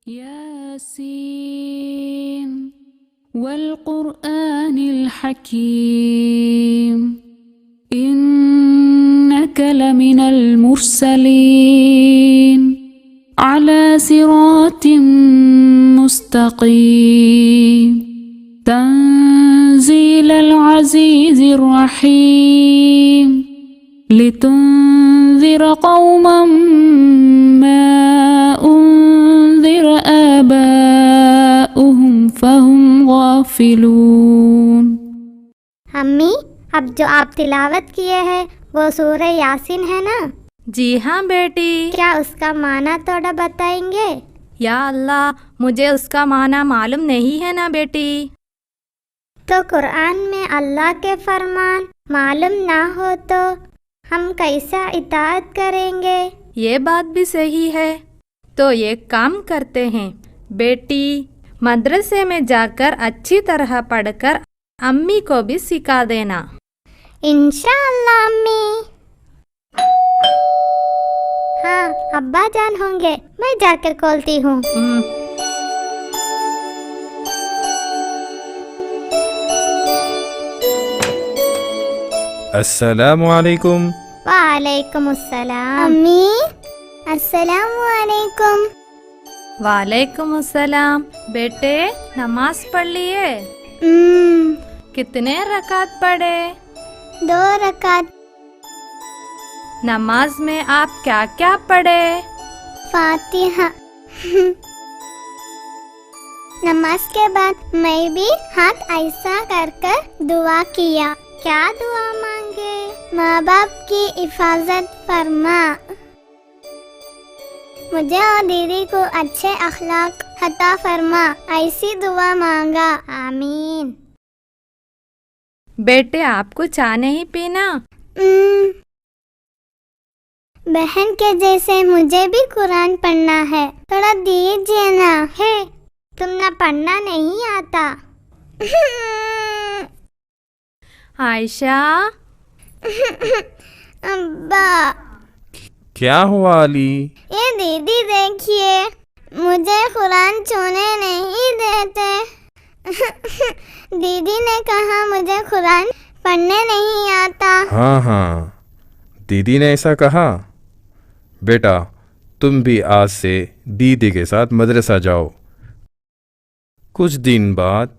यासीन वल्कुरआनिल हकीम इन्नका लमिनल मुरसलीन अला सिरातिम मुस्तकीम तंजीलल अज़ीज़िर रहीम लितुन्ज़िर क़ौमम मा उन्ज़िर आबाउहुम फहुम गाफिलून। अम्मी, अब जो आप तिलावत किए हैं वो सूरह यासीन है ना? जी हाँ बेटी। क्या उसका माना थोड़ा बताएंगे? या अल्लाह, मुझे उसका माना मालूम नहीं है ना बेटी। तो कुरान में अल्लाह के फरमान मालूम ना हो तो हम कैसा इताअत करेंगे? ये बात भी सही है। तो ये काम करते हैं बेटी, मदरसे में जाकर अच्छी तरह पढ़कर अम्मी को भी सिखा देना। इंशाअल्लाह अम्मी। हाँ, अब्बा जान होंगे, मैं जाकर खोलती हूँ। अस्सलामु अलैकुम। वालेकुम अस्सलाम। अम्मी, अस्सलामु अलैकुम। वालेकुम अस्सलाम। बेटे, नमाज पढ़ लिए? कितने रकात पढ़े? 2 रकात। नमाज में आप क्या क्या पढ़े? फातिहा। नमाज के बाद मैं भी हाथ ऐसा कर कर दुआ किया। क्या दुआ मांगे? माँ बाप की हिफाजत फरमा, मुझे और दीदी को अच्छे अखलाक अता फरमा, ऐसी दुआ मांगा। आमीन। बेटे, आपको चाय नहीं पीना? बहन के जैसे मुझे भी कुरान पढ़ना है, थोड़ा दीजिए ना। है, तुमने पढ़ना नहीं आता? आयशा। अब्बा। क्या हुआ अली? ये दीदी देखिए, मुझे कुरान छूने नहीं देते। दीदी ने कहा मुझे कुरान पढ़ने नहीं आता। हाँ, दीदी ने ऐसा कहा। बेटा, तुम भी आज से दीदी के साथ मदरसा जाओ। कुछ दिन बाद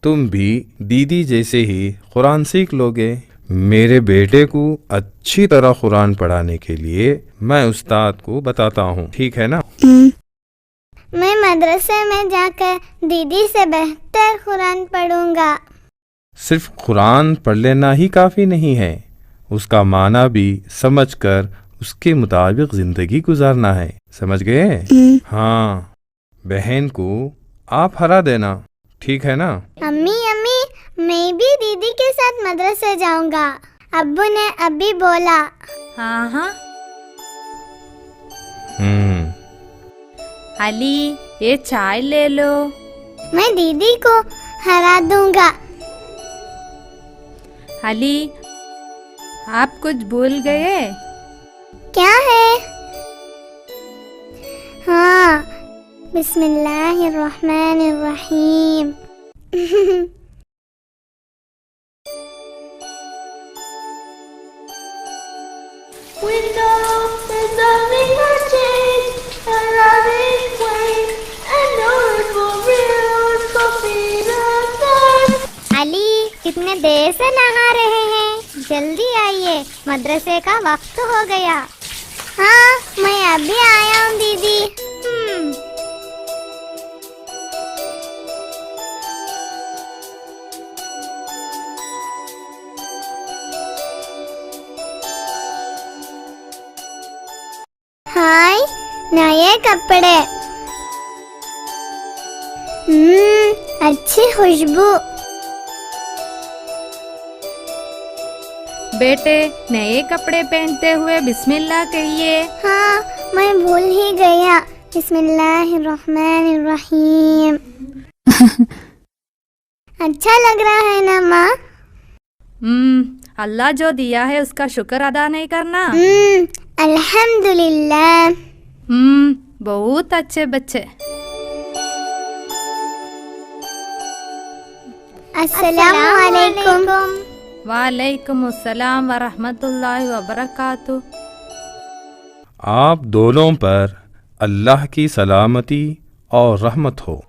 तुम भी दीदी जैसे ही कुरान सीख लोगे। मेरे बेटे को अच्छी तरह कुरान पढ़ाने के लिए मैं उस्ताद को बताता हूँ, ठीक है ना? मैं मदरसे में जाकर दीदी से बेहतर कुरान पढ़ूंगा। सिर्फ कुरान पढ़ लेना ही काफ़ी नहीं है, उसका माना भी समझकर उसके मुताबिक ज़िंदगी गुजारना है। समझ गए? हाँ, बहन को आप हरा देना, ठीक है ना? अम्मी, मैं भी दीदी के साथ मदरसे जाऊंगा, अब्बू ने अभी बोला। हाँ। अली, ये चाय ले लो। मैं दीदी को हरा दूंगा। अली, आप कुछ भूल गए? क्या है? हाँ, बिस्मिल्लाहिर्रहमानिर्रहीम। अली, कितने देर से नहा रहे हैं? जल्दी आइए, मदरसे का वक्त हो गया। हाँ, मैं अभी आया हूँ दीदी। हाय, नए कपड़े। अच्छी खुशबू। बेटे, नए कपड़े पहनते हुए बिस्मिल्लाह कहिए। हाँ, मैं भूल ही गया। बिस्मिल्लाहिर्रहमानिर्रहीम। अच्छा लग रहा है ना माँ? अल्लाह जो दिया है उसका शुक्र अदा नहीं करना? अल्हम्दुलिल्लाह। बहुत अच्छे बच्चे। अस्सलामु अलैकुम। वालेकुम अस्सलाम व रहमतुल्लाहि व बरकातुहू। आप दोनों पर अल्लाह की सलामती और रहमत हो।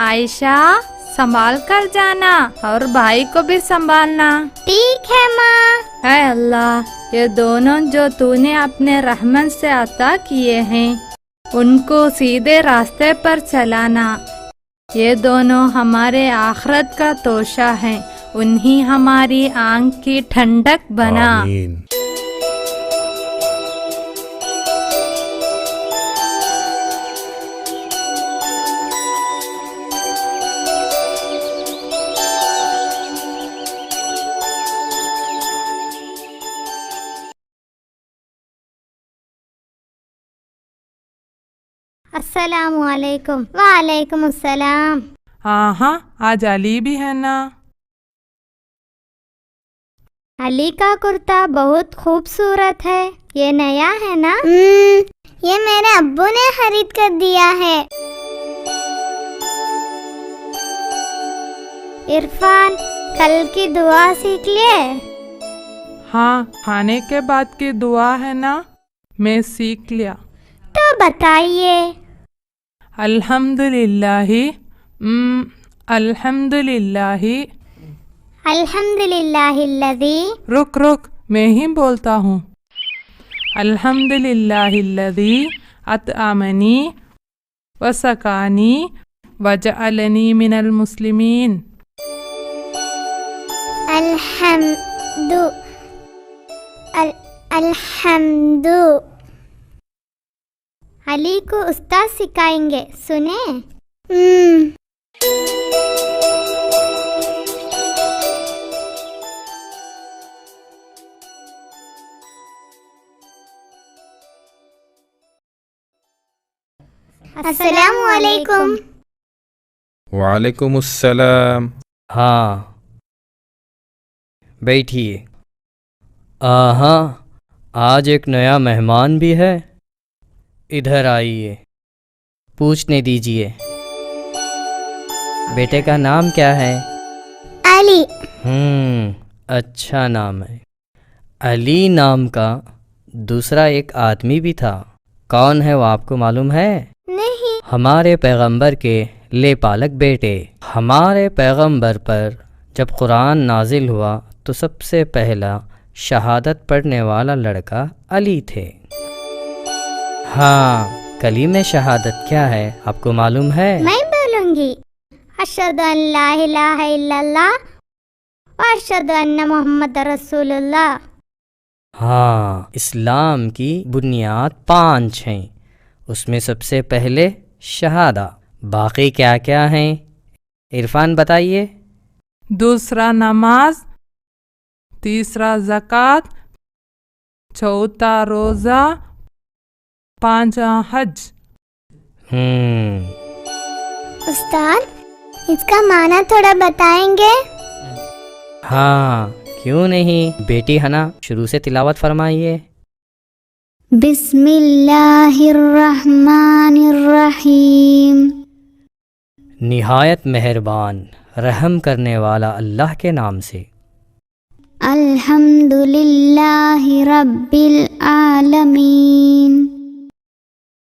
आयशा, संभाल कर जाना और भाई को भी संभालना। ठीक है माँ। है अल्लाह, ये दोनों जो तूने अपने रहमत से अता किए हैं उनको सीधे रास्ते पर चलाना। ये दोनों हमारे आखिरत का तोशा है, उन्हीं हमारी आंख की ठंडक बना। आमीन। अस्सलामु अलैकुम। वालेकुम अस्सलाम। हाँ, आज अली भी है ना। अली का कुर्ता बहुत खूबसूरत है, ये नया है ना? ये मेरे अब्बू ने खरीद कर दिया है। इरफान, कल की दुआ सीख लिए? हाँ, खाने के बाद की दुआ है ना, मैं सीख लिया। तो बताइए। अल्हम्दुलिल्लाहि, अल्हम्दुलिल्लाहि। अल्हम्दुलिल्लाहिल्लज़ी। रुक, मैं ही बोलता हूँ। अल्हम्दुलिल्लाहिल्लज़ी अतअमनी वसकानी वजअलनी मिनल मुस्लिमीन। अल्हम्दु। अली को उस्ताद सिखाएंगे, सुने। अस्सलामु अलैकुम। वालेकुम अस्सलाम। हाँ, बैठिए। हाँ, आज एक नया मेहमान भी है। इधर आइए, पूछने दीजिए। बेटे का नाम क्या है? अली। अच्छा नाम है। अली नाम का दूसरा एक आदमी भी था। कौन है वो आपको मालूम है? नहीं। हमारे पैगंबर के लेपालक बेटे। हमारे पैगंबर पर जब कुरान नाजिल हुआ तो सबसे पहला शहादत पढ़ने वाला लड़का अली थे। हाँ, कलीमे शहादत क्या है आपको मालूम है? मैं बोलूंगी। अशहदु अन ला इलाहा इल्लल्लाह व अशहदु अन्ना मुहम्मद रसूलुल्लाह। हाँ, इस्लाम की बुनियाद 5 हैं। उसमें सबसे पहले शहादा। बाकी क्या क्या हैं? इरफान बताइए। दूसरा नमाज, तीसरा ज़कात, चौथा रोज़ा, 5वां हज। उस्ताद, इसका माना थोड़ा बताएंगे? हाँ, क्यों नहीं। बेटी हना, शुरू से तिलावत फरमाइए। बिस्मिल्लाहिर्रहमानिर्रहीम। निहायत मेहरबान रहम करने वाला अल्लाह के नाम से। अल्हम्दुलिल्लाहि रब्बिल आलमीन।